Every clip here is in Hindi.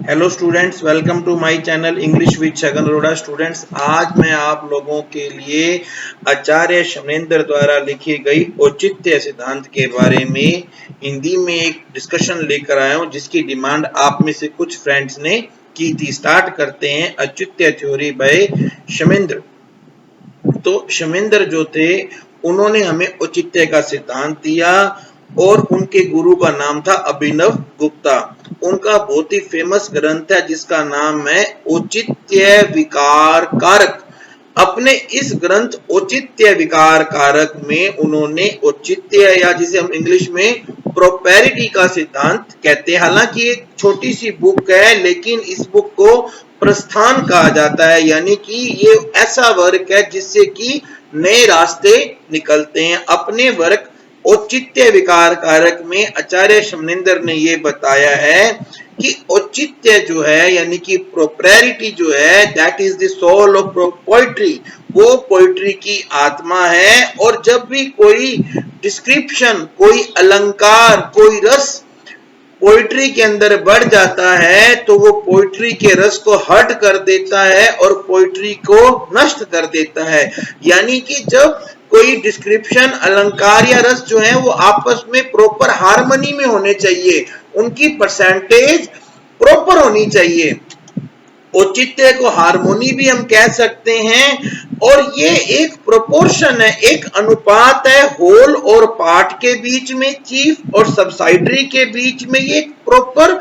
Hello students, welcome to my channel English with Chhagan Arora. Students, आज मैं आप लोगों के लिए आचार्य शमनेंद्र द्वारा लिखी गई औचित्य सिद्धांत के बारे में हिंदी में एक डिस्कशन लेकर आया हूं, जिसकी डिमांड आप में से कुछ फ्रेंड्स ने की थी। स्टार्ट करते हैं औचित्य थ्योरी बाय शमनेंद्र। तो शमनेंद्र जो थे, उन्होंने हमें औचित्य का सिद्धांत दिया और उनके गुरु का नाम था अभिनव गुप्ता। उनका बहुत ही फेमस ग्रंथ है जिसका नाम है औचित्य विकार कारक। अपने इस ग्रंथ औचित्य विकार कारक में उन्होंने औचित्य या जिसे हम इंग्लिश में प्रोपेरिटी का सिद्धांत कहते हैं। हालांकि एक छोटी सी बुक है, लेकिन इस बुक को प्रस्थान कहा जाता है, यानी कि ये ऐसा वर्क है जिससे कि नए रास्ते निकलते हैं। अपने वर्क औचित्य विकार कारक में आचार्य शमनेंद्र ने ये बताया है कि औचित्य जो है यानी कि प्रोपेरिटी जो है, that is the soul of poetry. वो पोइट्री की आत्मा है। और जब भी कोई डिस्क्रिप्शन, कोई अलंकार, कोई रस पोइट्री के अंदर बढ़ जाता है तो वो पोइट्री के रस को हर्ट कर देता है और पोइट्री को नष्ट कर देता है। यानी कि जब कोई डिस्क्रिप्शन, अलंकार या रस जो है वो आपस में प्रॉपर हार्मनी में होने चाहिए, उनकी परसेंटेज प्रॉपर होनी चाहिए। औचित्य को हार्मोनी भी हम कह सकते हैं। और ये एक प्रोपोर्शन है, एक अनुपात है होल और पार्ट के बीच में, चीफ और सबसाइडरी के बीच में। ये एक प्रॉपर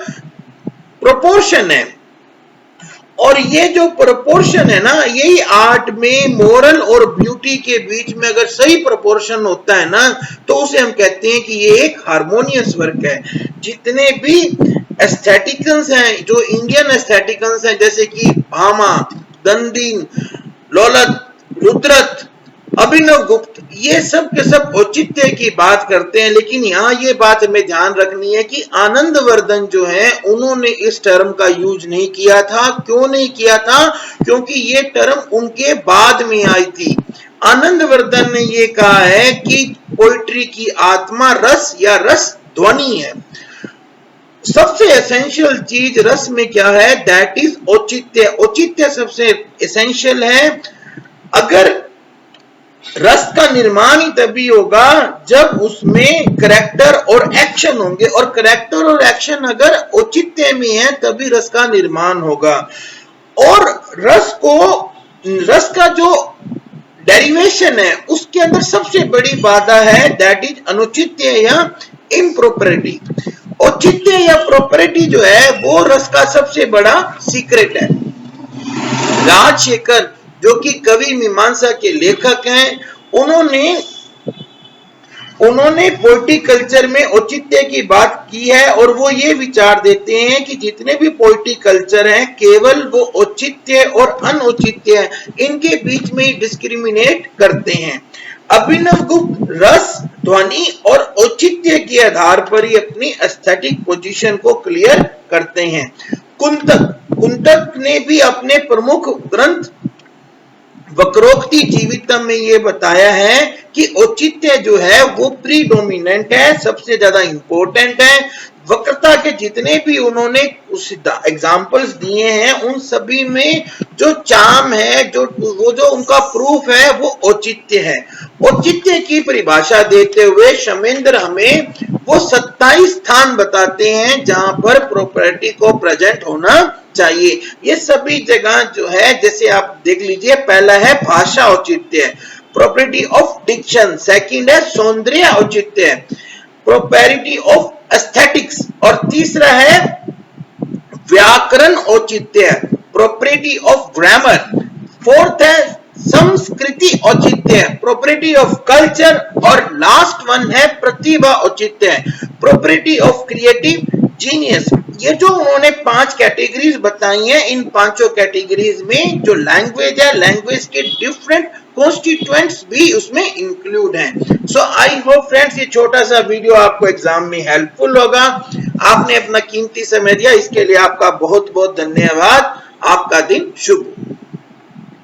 प्रोपोर्शन है। और ये जो प्रोपोर्शन है ना, यही आर्ट में मोरल और ब्यूटी के बीच में अगर सही प्रोपोर्शन होता है ना, तो उसे हम कहते हैं कि ये एक हार्मोनियस वर्क है। जितने भी एस्थेटिक्स हैं, जो इंडियन एस्थेटिक्स हैं, जैसे कि भामा, दंदीन, लोलत, रुद्रत, अभिनव गुप्त, ये सब के सब औचित्य की बात करते हैं। लेकिन यहाँ ये बात हमें ध्यान रखनी है कि आनंदवर्धन जो है, उन्होंने इस टर्म का यूज नहीं किया था। क्यों नहीं किया था? क्योंकि ये टर्म उनके बाद में आई थी। आनंदवर्धन ने ये कहा है कि पोइट्री की आत्मा रस या रस ध्वनि है। सबसे एसेंशियल चीज रस में क्या है? दैट इज औचित्य। औचित्य सबसे एसेंशियल है। अगर रस का निर्माण ही तभी होगा जब उसमें करैक्टर और एक्शन होंगे, और करैक्टर और एक्शन अगर औचित्य में है तभी रस का निर्माण होगा। और रस का जो डेरिवेशन है उसके अंदर सबसे बड़ी बाधा है, दैट इज अनुचित्य या इम्प्रोपरिटी। औचित्य या प्रोपरिटी जो है वो रस का सबसे बड़ा सीक्रेट है। राजशेखर, जो कि कवि मीमांसा के लेखक हैं, उन्होंने पोइट्री कल्चर में औचित्य की बात की है। और वो ये विचार देते हैं कि जितने भी पोइट्री कल्चर हैं, केवल वो औचित्य और अनौचित्य इनके बीच में ही डिस्क्रिमिनेट करते हैं। अभिनव गुप्त रस, ध्वनि और औचित्य के आधार पर ही अपनी एस्थेटिक पोजीशन को क्लियर करते हैं। कुंतक ने भी अपने प्रमुख ग्रंथ वक्रोक्ति जीवितम में ये बताया है कि औचित्य जो है वो प्रीडोमिनेंट है, सबसे ज्यादा इंपॉर्टेंट है। वक्रता के जितने भी उन्होंने एग्जाम्पल्स दिए हैं, उन सभी में जो चार्म है, जो उनका प्रूफ है, वो औचित्य है। औचित्य की परिभाषा देते हुए शमनेंद्र हमें वो 27 स्थान बताते हैं जहां पर प्रॉपर्टी को प्रेजेंट होना चाहिए। ये सभी जगह जो है, जैसे आप देख लीजिए, पहला है भाषा औचित्य, प्रॉपर्टी ऑफ डिक्शन। सेकंड है सौंदर्य औचित्य, प्रोपेरिटी ऑफ एस्थेटिक्स। और तीसरा है व्याकरण औचित्य, प्रॉपर्टी ऑफ ग्रामर। फोर्थ है संस्कृति औचित्य, प्रॉपर्टी ऑफ कल्चर। और लास्ट वन है प्रतिभा औचित्य, प्रॉपर्टी ऑफ क्रिएटिव जीनियस। ये जो उन्होंने 5 कैटेगरीज बताई हैं, इन पांचों कैटेगरीज में जो लैंग्वेज है, लैंग्वेज के डिफरेंट कॉन्स्टिट्यूएंट्स भी उसमें इंक्लूड हैं। सो आई होप फ्रेंड्स, ये छोटा सा वीडियो आपको एग्जाम में हेल्पफुल होगा। आपने अपना कीमती समय दिया, इसके लिए आपका बहुत बहुत धन्यवाद। आपका दिन शुभ हो।